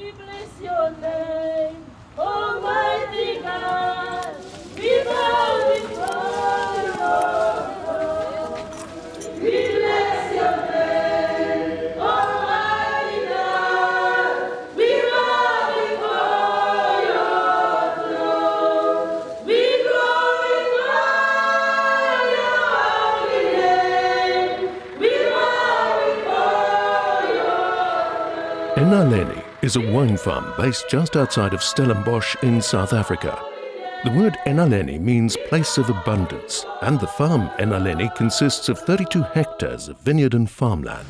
We bless your name, Almighty God. We bow before your throne. We bless your name, Almighty God. We bow before your throne. We glorify your holy name. We bow before your throne. Enaleni is a wine farm based just outside of Stellenbosch in South Africa. The word Enaleni means place of abundance, and the farm Enaleni consists of 32 hectares of vineyard and farmland.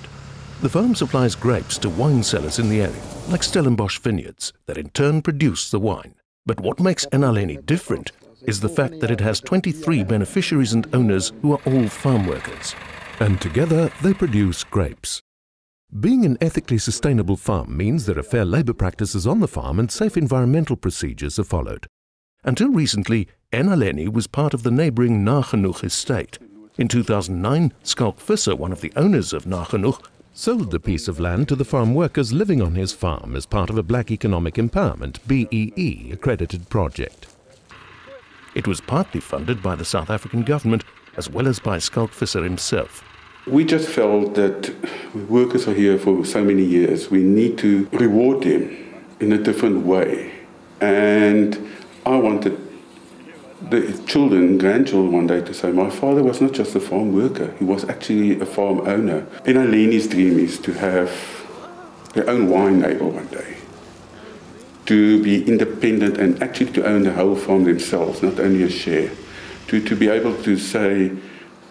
The farm supplies grapes to wine cellars in the area, like Stellenbosch Vineyards, that in turn produce the wine. But what makes Enaleni different is the fact that it has 23 beneficiaries and owners who are all farm workers. And together they produce grapes. Being an ethically sustainable farm means there are fair labour practices on the farm and safe environmental procedures are followed. Until recently, Enaleni was part of the neighbouring Nagenoeg estate. In 2009, Skalk Visser, one of the owners of Nagenoeg, sold the piece of land to the farm workers living on his farm as part of a Black Economic Empowerment (BEE) accredited project. It was partly funded by the South African government as well as by Skalk Visser himself. We just felt that workers are here for so many years. We need to reward them in a different way. And I wanted the children, grandchildren one day to say, my father was not just a farm worker, he was actually a farm owner. Enaleni's dream is to have their own wine label one day. To be independent and actually to own the whole farm themselves, not only a share. To be able to say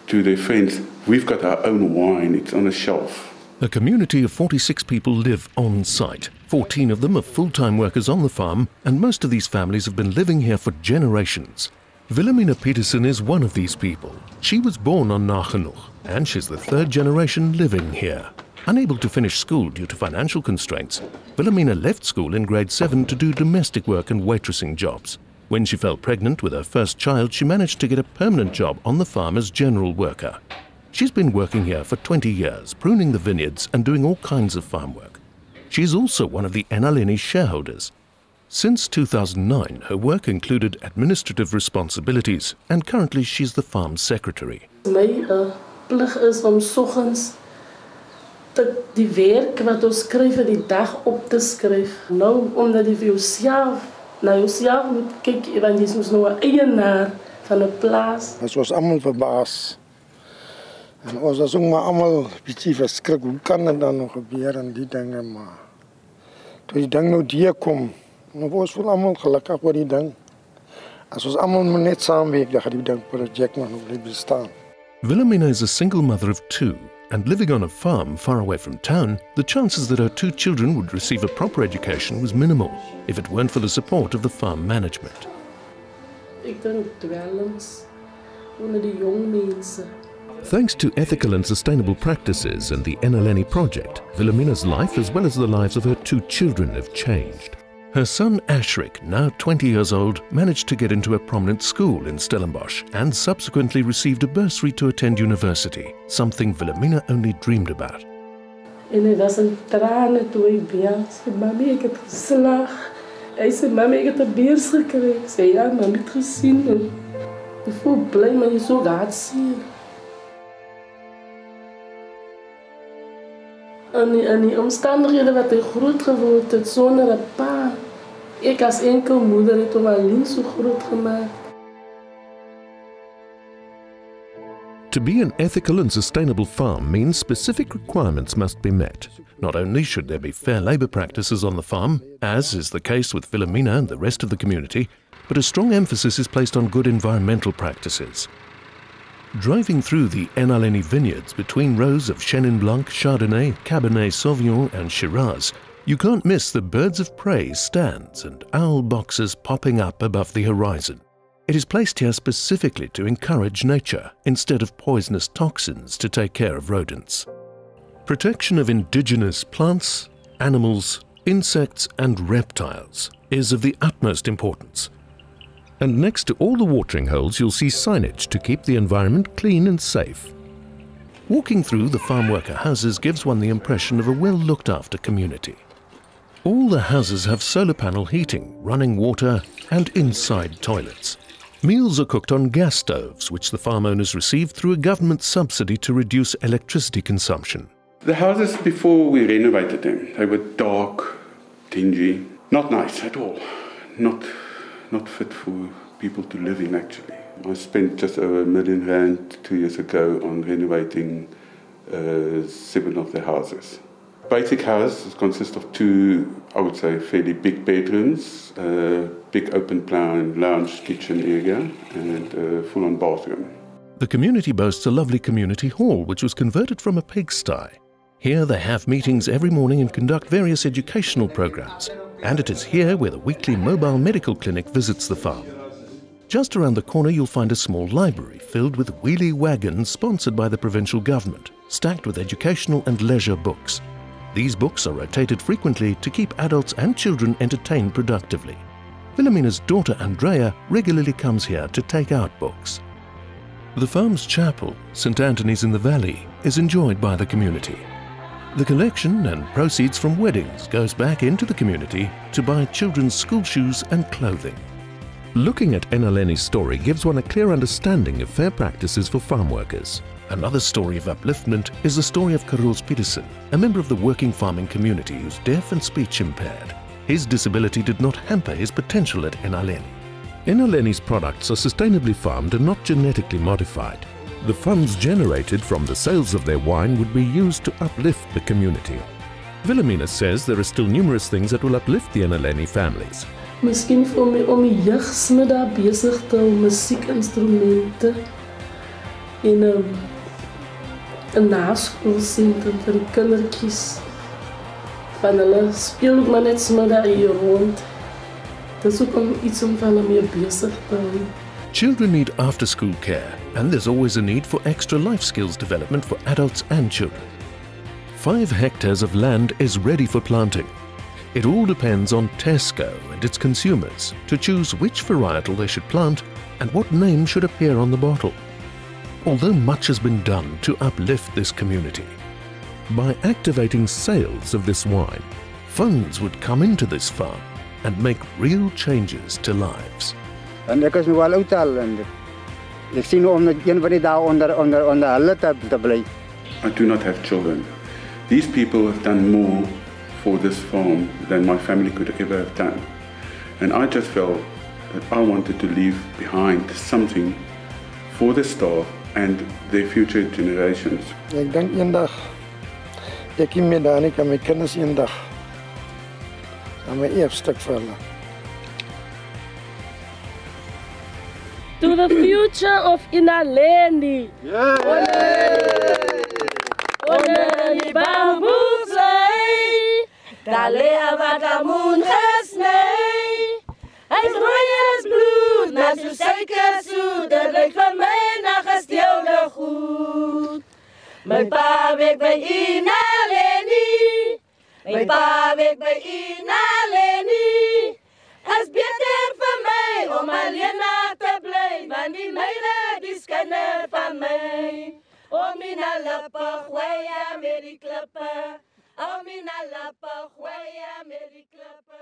to their friends, we've got our own wine, it's on a shelf. A community of 46 people live on site. 14 of them are full-time workers on the farm, and most of these families have been living here for generations. Wilhelmina Petersen is one of these people. She was born on Nagenoeg, and she's the third generation living here. Unable to finish school due to financial constraints, Wilhelmina left school in grade 7 to do domestic work and waitressing jobs. When she fell pregnant with her first child, she managed to get a permanent job on the farm as general worker. She's been working here for 20 years, pruning the vineyards and doing all kinds of farm work. She is also one of the Enaleni shareholders. Since 2009, her work included administrative responsibilities, and currently she's the farm secretary. My plig is om soggens die werk wat ons skryf vir die dag op te skryf. Nou omdat jy vir jouself na jouself moet kyk, want jy is nou 'n eienaar van 'n plaas. Ons was almal verbaas. En ons was ook maar almal bietjie verskrik. Hoe kan dit dan nog gebeur en die dinge maar. Toe die ding nou die kom, nou was ons almal gelukkig oor die ding. As ons almal net saamwerk, dan gaan die ding projek nog bly bestaan. Wilhelmina is a single mother of 2, and living on a farm far away from town, the chances that her 2 children would receive a proper education was minimal, if it weren't for the support of the farm management. Ek dink dwelms onder die jong mense. Thanks to ethical and sustainable practices and the Enaleni project, Wilhelmina's life as well as the lives of her 2 children have changed. Her son Ashrik, now 20 years old, managed to get into a prominent school in Stellenbosch and subsequently received a bursary to attend university, something Wilhelmina only dreamed about. En hy was in trane toe hy bel. Sy mami, ek het geslaag. Hy sê, mami, ek het 'n beurs gekry. Ek sê, ja, mami het gesien. En ek voel bly, maar jy so hartseer. En die omstandighede wat hy groot geword het sonder 'n pa. Ek as enkel moeder het hom alleen so groot gemaak. To be an ethical and sustainable farm means specific requirements must be met. Not only should there be fair labour practices on the farm, as is the case with Wilhelmina and the rest of the community, but a strong emphasis is placed on good environmental practices. Driving through the Enaleni Vineyards between rows of Chenin Blanc, Chardonnay, Cabernet Sauvignon and Shiraz, you can't miss the birds of prey stands and owl boxes popping up above the horizon. It is placed here specifically to encourage nature instead of poisonous toxins to take care of rodents. Protection of indigenous plants, animals, insects and reptiles is of the utmost importance. And next to all the watering holes you'll see signage to keep the environment clean and safe. Walking through the farm worker houses gives one the impression of a well looked after community. All the houses have solar panel heating, running water and inside toilets. Meals are cooked on gas stoves, which the farm owners receive through a government subsidy to reduce electricity consumption. The houses before we renovated them, they were dark, dingy, not nice at all. Not fit for people to live in actually. I spent just over R1 million 2 years ago on renovating 7 of the houses. Basic house consists of 2, I would say, fairly big bedrooms, big open plan lounge kitchen area and a full-on bathroom. The community boasts a lovely community hall which was converted from a pigsty. Here they have meetings every morning and conduct various educational programs. And it is here where the weekly mobile medical clinic visits the farm. Just around the corner you'll find a small library filled with wheelie wagons sponsored by the provincial government, stacked with educational and leisure books. These books are rotated frequently to keep adults and children entertained productively. Philomena's daughter Andrea regularly comes here to take out books. The farm's chapel, St. Anthony's in the Valley, is enjoyed by the community. The collection and proceeds from weddings goes back into the community to buy children's school shoes and clothing. Looking at Enaleni's story gives one a clear understanding of fair practices for farm workers. Another story of upliftment is the story of Karels Peterson, a member of the working farming community who's deaf and speech impaired. His disability did not hamper his potential at Enaleni. Enaleni's products are sustainably farmed and not genetically modified. The funds generated from the sales of their wine would be used to uplift the community. Philomena says there are still numerous things that will uplift the Enaleni families. Miskien vir my om die jeugdsmiddag besig te hou, musiekinstrumente en 'n naskoolsentrum vir die kindertjies. Van hulle speel ook maar net smiddag hier rond. Dis ook iets om van hulle mee besig te hou. Children need after-school care, and there's always a need for extra life skills development for adults and children. 5 hectares of land is ready for planting. It all depends on Tesco and its consumers to choose which varietal they should plant and what name should appear on the bottle. Although much has been done to uplift this community, by activating sales of this wine, funds would come into this farm and make real changes to lives. En ek is nou al oud al en ek sien om net een van die dae onder hulle te bly. I do not have children. These people have done more for this farm than my family could ever have done. And I just felt that I wanted to leave behind something for the staff and their future generations. Ek dink eendag ek kom met daar net my kinders eendag aan my eerstuk vir hulle. To the future of Enaleni. Onder die bamboesvlei, daar lê wat amoen gesny. Hy's rooi as bloed, maar so suikersoet, dit lyk vir my na gesteelde goed. My pa werk by Enaleni, my pa werk by Enaleni. Is beter vir my om alleen te bly, want die meide die skinder van my. Om in a lappa, goeie met die klippe, om in a lappa, goeie met die klippe.